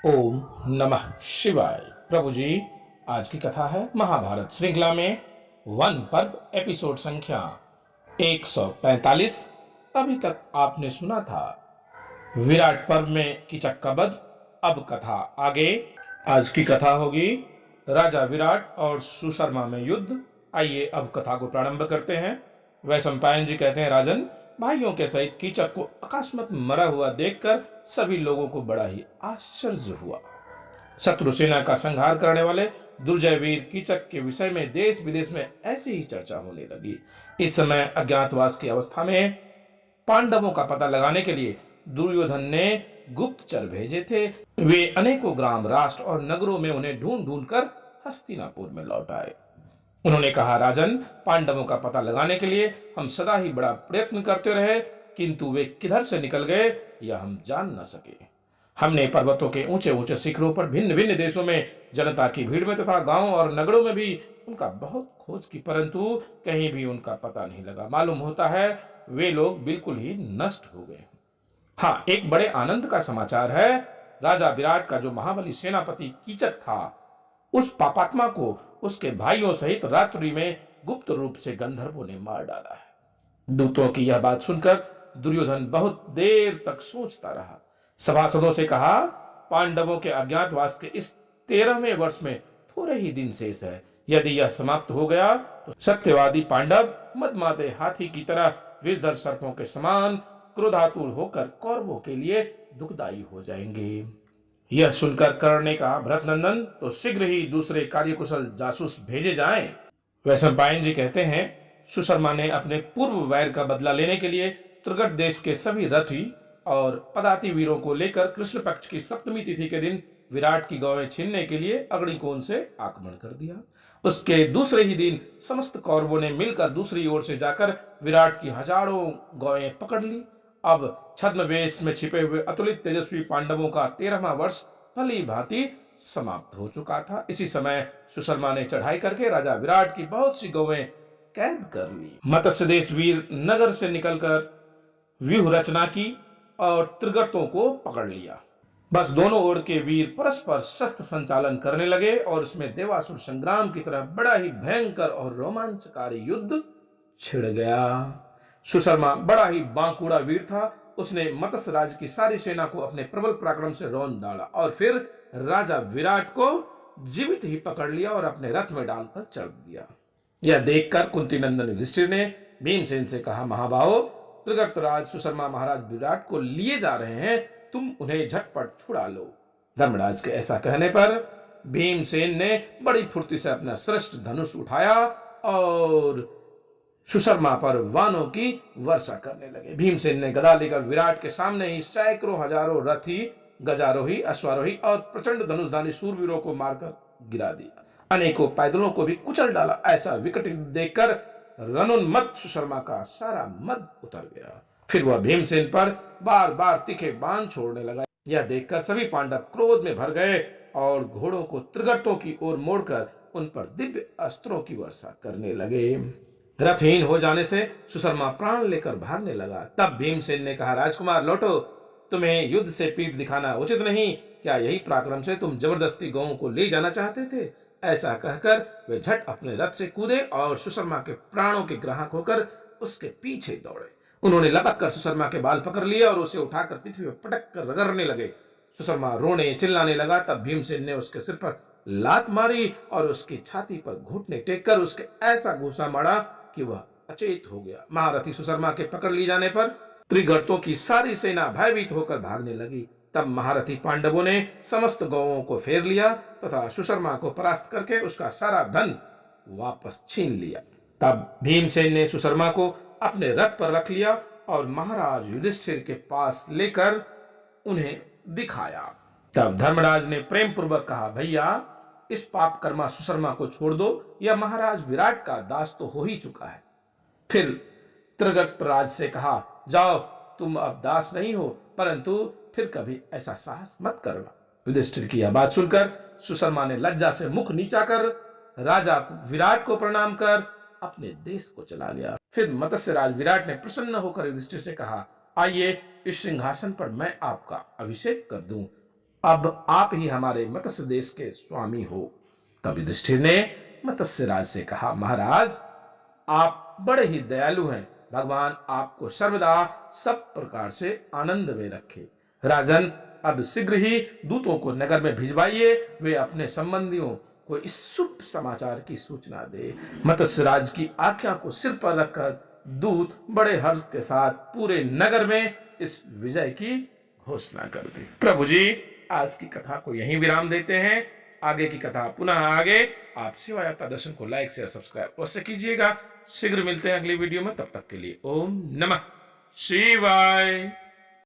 ओम नमः शिवाय। प्रभु जी, आज की कथा है महाभारत श्रृंखला में वन पर्व एपिसोड संख्या 145। अभी तक आपने सुना था विराट पर्व में कीचक का वध। अब कथा आगे। आज की कथा होगी राजा विराट और सुशर्मा में युद्ध। आइए अब कथा को प्रारंभ करते हैं। वैशंपायन जी कहते हैं, राजन, भाइयों के सहित कीचक को अकस्मात मरा हुआ देखकर सभी लोगों को बड़ा ही आश्चर्य हुआ। शत्रु सेना का संहार करने वाले दुर्जय वीर कीचक के विषय में देश विदेश में ऐसी ही चर्चा होने लगी। इस समय अज्ञातवास की अवस्था में पांडवों का पता लगाने के लिए दुर्योधन ने गुप्तचर भेजे थे। वे अनेकों ग्राम, राष्ट्र और नगरों में उन्हें ढूंढ ढूंढ कर हस्तिनापुर में लौट आए। उन्होंने कहा, राजन, पांडवों का पता लगाने के लिए हम सदा ही बड़ा प्रयत्न करते रहे, किंतु वे किधर से निकल गए यह हम जान न सके। हमने पर्वतों के ऊंचे ऊंचे शिखरों पर, भिन्न भिन्न देशों में, जनता की भीड़ में तथा गांवों और नगरों में भी उनका बहुत खोज की, परंतु कहीं भी उनका पता नहीं लगा। मालूम होता है वे लोग बिल्कुल ही नष्ट हो गए। हाँ, एक बड़े आनंद का समाचार है। राजा विराट का जो महाबली सेनापति कीचक था, उस पापात्मा को उसके भाइयों सहित रात्रि में गुप्त रूप से गंधर्वों ने मार डाला है। दूतों की यह बात सुनकर दुर्योधन बहुत देर तक सोचता रहा। सभासदों से कहा, पांडवों के अज्ञातवास के इस 13वें वर्ष में थोड़े ही दिन शेष है। यदि यह समाप्त हो गया तो सत्यवादी पांडव मदमाते हाथी की तरह विषधर सर्पों के समान क्रोधातुर होकर कौरवों के लिए दुखदायी हो जाएंगे। यह सुनकर कर्ण ने कहा, भरतनंदन, तो शीघ्र ही दूसरे कार्यकुशल जासूस भेजे जाएं। वैशंपायन जी कहते हैं, सुशर्मा ने अपने पूर्व वैर का बदला लेने के लिए त्रिगट देश के सभी रथी और पदाति वीरों को लेकर कृष्ण पक्ष की सप्तमी तिथि के दिन विराट की गौएं छीनने के लिए अग्निकोण से आक्रमण कर दिया। उसके दूसरे ही दिन समस्त कौरवों ने मिलकर दूसरी ओर से जाकर विराट की हजारों गौएं पकड़ ली। अब छद्मवेश में छिपे हुए अतुलित तेजस्वी पांडवों का 13वां वर्ष भली भांति समाप्त हो चुका था। इसी समय सुशर्मा ने चढ़ाई करके राजा विराट की बहुत सी गौएं कैद कर ली। मत्स्य देश वीर नगर से निकलकर व्यूह रचना की और त्रिगर्तों को पकड़ लिया। बस दोनों ओर के वीर परस्पर शस्त्र संचालन करने लगे और उसमें देवासुर संग्राम की तरह बड़ा ही भयंकर और रोमांचकारी युद्ध छिड़ गया। सुशर्मा बड़ा ही बांकुड़ा वीर था। उसने मत्स्य राज की सारी सेना को अपने प्रबल पराक्रम से रौंद डाला और फिर राजा विराट को जीवित ही पकड़ लिया और अपने रथ में डालकर चढ़ दिया। यह देखकर कुंती नंदन युधिष्ठिर ने भीमसेन से कहा, महाबाहो, त्रिगर्तराज सुशर्मा महाराज विराट को लिए जा रहे हैं, तुम उन्हें झटपट छुड़ा लो। धर्मराज के ऐसा कहने पर भीमसेन ने बड़ी फुर्ती से अपना श्रेष्ठ धनुष उठाया और सुशर्मा पर वानों की वर्षा करने लगे। भीमसेन ने गदा लेकर विराट के सामने ही सैकड़ों हजारों रथी, गजारोही, अश्वारोही और प्रचंड धनुषधानी सूरवीरों को मारकर गिरा दिया। अनेकों पैदलों को भी कुचल डाला। ऐसा विकट देखकर रणोन्मत्त सुशर्मा का सारा मद उतर गया। फिर वह भीमसेन पर बार बार तीखे बाण छोड़ने लगा। यह देखकर सभी पांडव क्रोध में भर गए और घोड़ों को त्रिगर्तों की ओर मोड़कर उन पर दिव्य अस्त्रों की वर्षा करने लगे। रथहीन हो जाने से सुशर्मा प्राण लेकर भागने लगा। तब भीमसेन ने कहा, राजकुमार लौटो, तुम्हें युद्ध से पीठ दिखाना उचित नहीं। क्या यही पराक्रम से तुम जबरदस्ती गौओं को ले जाना चाहते थे? ऐसा कहकर वे झट अपने रथ से कूदे और सुशर्मा के प्राणों के ग्राहक होकर उसके पीछे दौड़े। उन्होंने लपक कर सुशर्मा के बाल पकड़ लिए और उसे उठाकर पृथ्वी पर पटक कर रगड़ने लगे। सुशर्मा रोने चिल्लाने लगा। तब भीमसेन ने उसके सिर पर लात मारी और उसकी छाती पर घुटने टेककर उसके ऐसा घूसा मारा कि वह अचेत हो गया। महारथी सुशर्मा के पकड़ लिए जाने पर त्रिगर्तों की सारी सेना भयभीत होकर भागने लगी। तब महारथी पांडवों ने समस्त गौओं को फेर लिया तथा सुशर्मा को परास्त करके उसका सारा धन वापस छीन लिया। तब भीमसेन ने सुशर्मा को अपने रथ पर रख लिया और महाराज युधिष्ठिर के पास लेकर उन्हें दिखाया। तब धर्मराज ने प्रेम पूर्वक कहा, भैया, इस पाप कर्मा सुशर्मा को छोड़ दो। यह महाराज विराट का दास तो हो ही चुका है। फिर त्रिगर्तराज से कहा, जाओ, तुम अब दास नहीं हो, परंतु फिर कभी ऐसा साहस मत करना। युधिष्ठिर की यह बात सुनकर सुशर्मा ने लज्जा से मुख नीचा कर राजा विराट को प्रणाम कर अपने देश को चला गया। फिर मत्स्य राज विराट ने प्रसन्न होकर युधिष्ठिर से कहा, आइए, इस सिंहासन पर मैं आपका अभिषेक कर दूं। अब आप ही हमारे मत्स्य देश के स्वामी हो। तब युधिष्ठिर ने मत्स्य राज से कहा, महाराज आप बड़े ही दयालु हैं, भगवान आपको सर्वदा सब प्रकार से आनंद में रखे। राजन, अब शीघ्र ही दूतों को नगर में भिजवाइए, वे अपने संबंधियों को इस शुभ समाचार की सूचना दे। मत्स्य राज की आज्ञा को सिर पर रखकर दूत बड़े हर्ष के साथ पूरे नगर में इस विजय की घोषणा कर दी। प्रभु जी, आज की कथा को यहीं विराम देते हैं। आगे की कथा पुनः आगे। आप शिवा यात्रा दर्शन को लाइक शेयर सब्सक्राइब अवश्य कीजिएगा। शीघ्र मिलते हैं अगली वीडियो में, तब तक के लिए ओम नमः शिवाय।